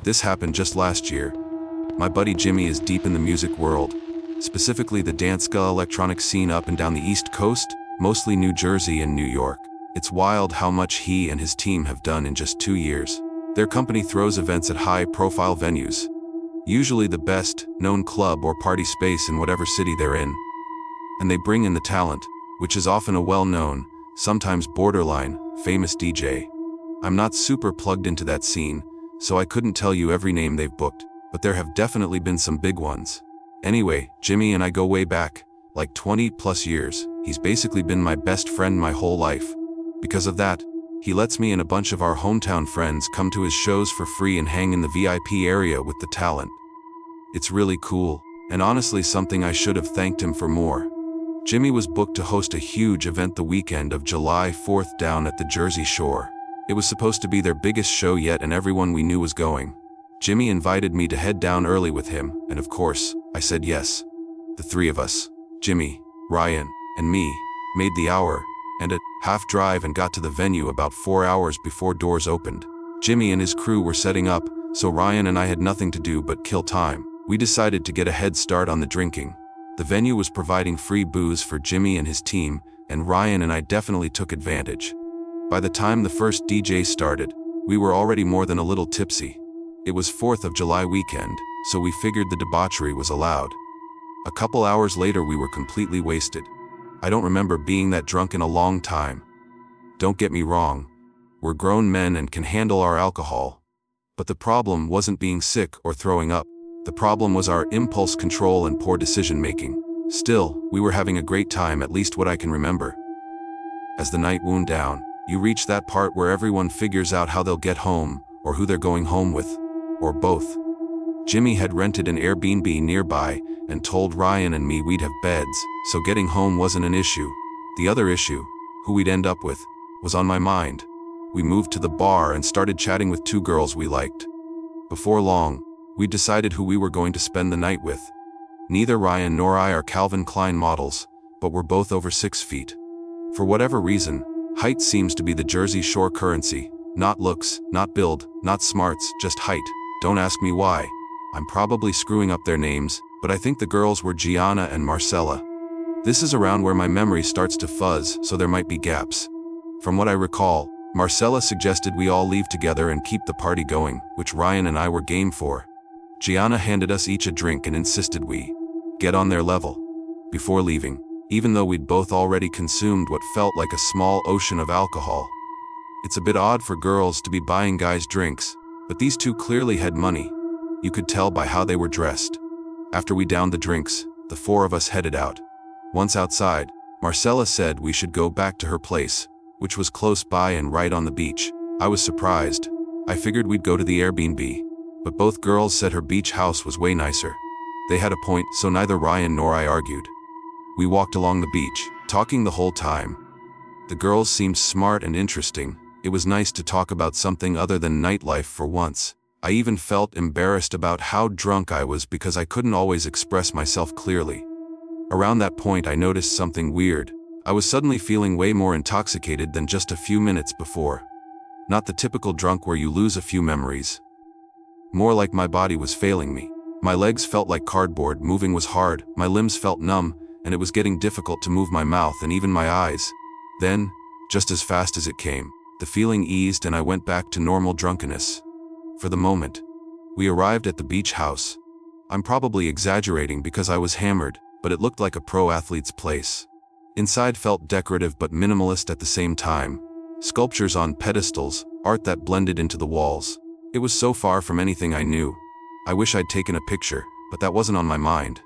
This happened just last year. My buddy Jimmy is deep in the music world, specifically the dance-ska electronic scene up and down the East Coast, mostly New Jersey and New York. It's wild how much he and his team have done in just 2 years. Their company throws events at high-profile venues, usually the best-known club or party space in whatever city they're in. And they bring in the talent, which is often a well-known, sometimes borderline, famous DJ. I'm not super plugged into that scene, so I couldn't tell you every name they've booked, but there have definitely been some big ones. Anyway, Jimmy and I go way back, like 20+ years. He's basically been my best friend my whole life. Because of that, he lets me and a bunch of our hometown friends come to his shows for free and hang in the VIP area with the talent. It's really cool, and honestly something I should have thanked him for more. Jimmy was booked to host a huge event the weekend of July 4th down at the Jersey Shore. It was supposed to be their biggest show yet and everyone we knew was going. Jimmy invited me to head down early with him, and of course, I said yes. The three of us, Jimmy, Ryan, and me, made the hour and a half drive and got to the venue about 4 hours before doors opened. Jimmy and his crew were setting up, so Ryan and I had nothing to do but kill time. We decided to get a head start on the drinking. The venue was providing free booze for Jimmy and his team, and Ryan and I definitely took advantage. By the time the first DJ started, we were already more than a little tipsy. It was 4th of July weekend, so we figured the debauchery was allowed. A couple hours later we were completely wasted. I don't remember being that drunk in a long time. Don't get me wrong, we're grown men and can handle our alcohol. But the problem wasn't being sick or throwing up. The problem was our impulse control and poor decision making. Still, we were having a great time, at least what I can remember. As the night wound down, you reach that part where everyone figures out how they'll get home, or who they're going home with, or both. Jimmy had rented an Airbnb nearby and told Ryan and me we'd have beds, so getting home wasn't an issue. The other issue, who we'd end up with, was on my mind. We moved to the bar and started chatting with 2 girls we liked. Before long, we decided who we were going to spend the night with. Neither Ryan nor I are Calvin Klein models, but we're both over 6 feet. For whatever reason, height seems to be the Jersey Shore currency. Not looks, not build, not smarts, just height. Don't ask me why. I'm probably screwing up their names, but I think the girls were Gianna and Marcella. This is around where my memory starts to fuzz, so there might be gaps. From what I recall, Marcella suggested we all leave together and keep the party going, which Ryan and I were game for. Gianna handed us each a drink and insisted we get on their level before leaving, even though we'd both already consumed what felt like a small ocean of alcohol. It's a bit odd for girls to be buying guys drinks, but these 2 clearly had money. You could tell by how they were dressed. After we downed the drinks, the 4 of us headed out. Once outside, Marcella said we should go back to her place, which was close by and right on the beach. I was surprised. I figured we'd go to the Airbnb, but both girls said her beach house was way nicer. They had a point, so neither Ryan nor I argued. We walked along the beach, talking the whole time. The girls seemed smart and interesting. It was nice to talk about something other than nightlife for once. I even felt embarrassed about how drunk I was because I couldn't always express myself clearly. Around that point I noticed something weird. I was suddenly feeling way more intoxicated than just a few minutes before. Not the typical drunk where you lose a few memories. More like my body was failing me. My legs felt like cardboard, moving was hard, my limbs felt numb, and it was getting difficult to move my mouth and even my eyes. Then, just as fast as it came, the feeling eased and I went back to normal drunkenness. For the moment, we arrived at the beach house. I'm probably exaggerating because I was hammered, but it looked like a pro athlete's place. Inside felt decorative but minimalist at the same time. Sculptures on pedestals, art that blended into the walls. It was so far from anything I knew. I wish I'd taken a picture, but that wasn't on my mind.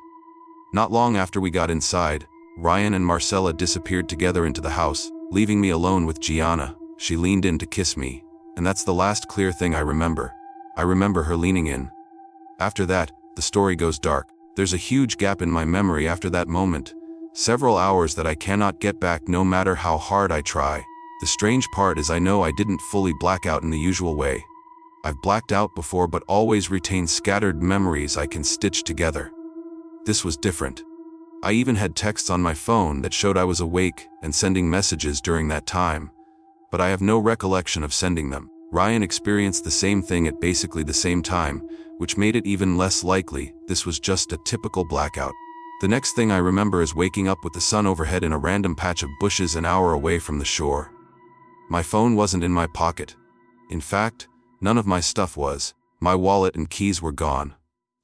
Not long after we got inside, Ryan and Marcella disappeared together into the house, leaving me alone with Gianna. She leaned in to kiss me, and that's the last clear thing I remember. I remember her leaning in. After that, the story goes dark. There's a huge gap in my memory after that moment. Several hours that I cannot get back no matter how hard I try. The strange part is I know I didn't fully black out in the usual way. I've blacked out before but always retain scattered memories I can stitch together. This was different. I even had texts on my phone that showed I was awake and sending messages during that time, but I have no recollection of sending them. Ryan experienced the same thing at basically the same time, which made it even less likely this was just a typical blackout. The next thing I remember is waking up with the sun overhead in a random patch of bushes an hour away from the shore. My phone wasn't in my pocket. In fact, none of my stuff was. My wallet and keys were gone.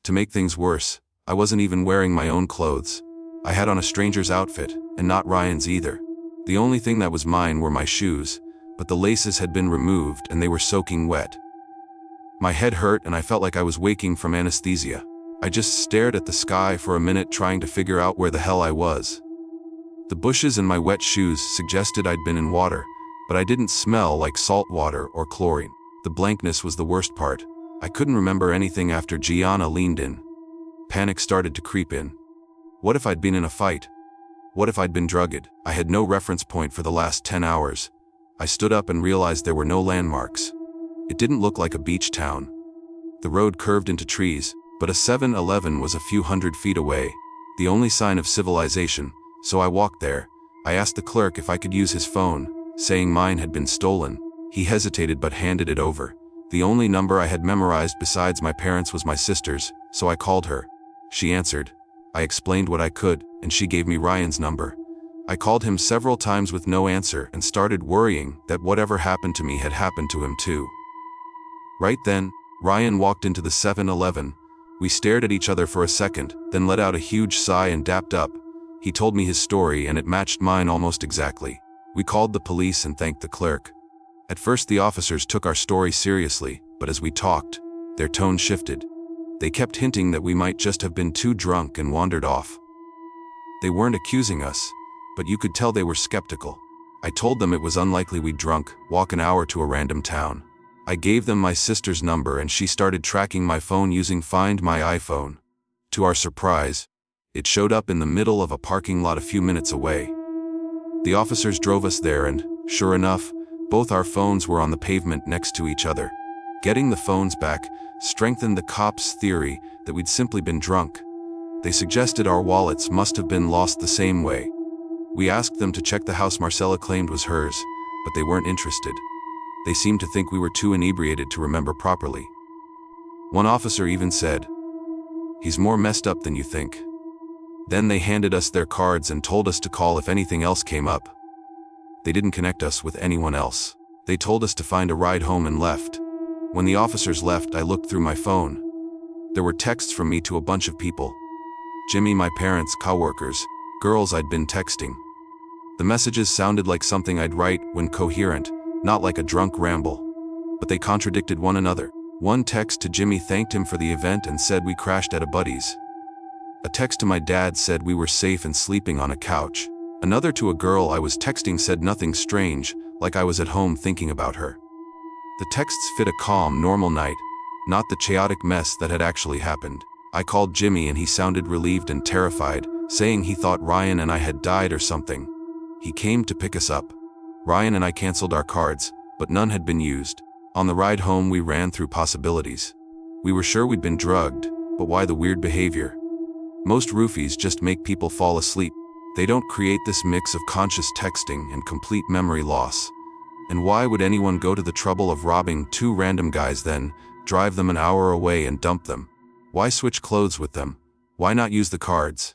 To make things worse, I wasn't even wearing my own clothes. I had on a stranger's outfit, and not Ryan's either. The only thing that was mine were my shoes, but the laces had been removed and they were soaking wet. My head hurt and I felt like I was waking from anesthesia. I just stared at the sky for a minute trying to figure out where the hell I was. The bushes and my wet shoes suggested I'd been in water, but I didn't smell like salt water or chlorine. The blankness was the worst part. I couldn't remember anything after Gianna leaned in. Panic started to creep in. What if I'd been in a fight? What if I'd been drugged? I had no reference point for the last 10 hours. I stood up and realized there were no landmarks. It didn't look like a beach town. The road curved into trees, but a 7-Eleven was a few hundred feet away, the only sign of civilization, so I walked there. I asked the clerk if I could use his phone, saying mine had been stolen. He hesitated but handed it over. The only number I had memorized besides my parents' was my sister's, so I called her. She answered. I explained what I could, and she gave me Ryan's number. I called him several times with no answer and started worrying that whatever happened to me had happened to him too. Right then, Ryan walked into the 7-Eleven. We stared at each other for a second, then let out a huge sigh and dapped up. He told me his story and it matched mine almost exactly. We called the police and thanked the clerk. At first the officers took our story seriously, but as we talked, their tone shifted. They kept hinting that we might just have been too drunk and wandered off. They weren't accusing us, but you could tell they were skeptical. I told them it was unlikely we'd drunk, walk an hour to a random town. I gave them my sister's number and she started tracking my phone using Find My iPhone. To our surprise, it showed up in the middle of a parking lot a few minutes away. The officers drove us there and, sure enough, both our phones were on the pavement next to each other. Getting the phones back strengthened the cops' theory that we'd simply been drunk. They suggested our wallets must have been lost the same way. We asked them to check the house Marcella claimed was hers, but they weren't interested. They seemed to think we were too inebriated to remember properly. One officer even said, "He's more messed up than you think." Then they handed us their cards and told us to call if anything else came up. They didn't connect us with anyone else. They told us to find a ride home and left. When the officers left, I looked through my phone. There were texts from me to a bunch of people. Jimmy, my parents, coworkers, girls I'd been texting. The messages sounded like something I'd write when coherent, not like a drunk ramble. But they contradicted one another. One text to Jimmy thanked him for the event and said we crashed at a buddy's. A text to my dad said we were safe and sleeping on a couch. Another to a girl I was texting said nothing strange, like I was at home thinking about her. The texts fit a calm, normal night, not the chaotic mess that had actually happened. I called Jimmy and he sounded relieved and terrified, saying he thought Ryan and I had died or something. He came to pick us up. Ryan and I canceled our cards, but none had been used. On the ride home we ran through possibilities. We were sure we'd been drugged, but why the weird behavior? Most roofies just make people fall asleep. They don't create this mix of conscious texting and complete memory loss. And why would anyone go to the trouble of robbing two random guys then, drive them an hour away and dump them? Why switch clothes with them? Why not use the cards?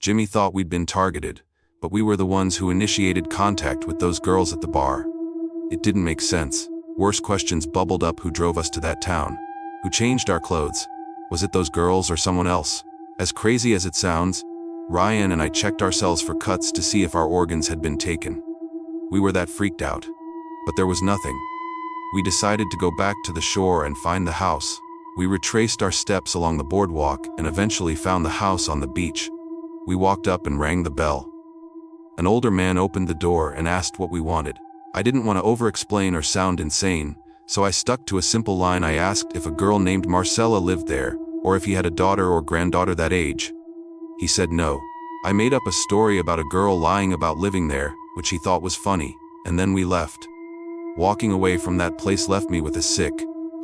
Jimmy thought we'd been targeted, but we were the ones who initiated contact with those girls at the bar. It didn't make sense. Worse questions bubbled up. Who drove us to that town? Who changed our clothes? Was it those girls or someone else? As crazy as it sounds, Ryan and I checked ourselves for cuts to see if our organs had been taken. We were that freaked out. But there was nothing. We decided to go back to the shore and find the house. We retraced our steps along the boardwalk and eventually found the house on the beach. We walked up and rang the bell. An older man opened the door and asked what we wanted. I didn't want to over-explain or sound insane, so I stuck to a simple line. I asked if a girl named Marcella lived there, or if he had a daughter or granddaughter that age. He said no. I made up a story about a girl lying about living there, which he thought was funny, and then we left. Walking away from that place left me with a sick,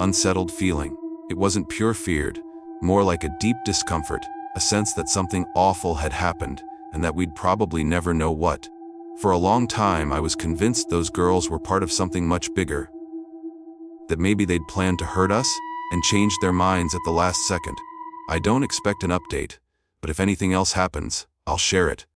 unsettled feeling. It wasn't pure fear, more like a deep discomfort, a sense that something awful had happened, and that we'd probably never know what. For a long time I was convinced those girls were part of something much bigger. that maybe they'd planned to hurt us and changed their minds at the last second. I don't expect an update, but if anything else happens, I'll share it.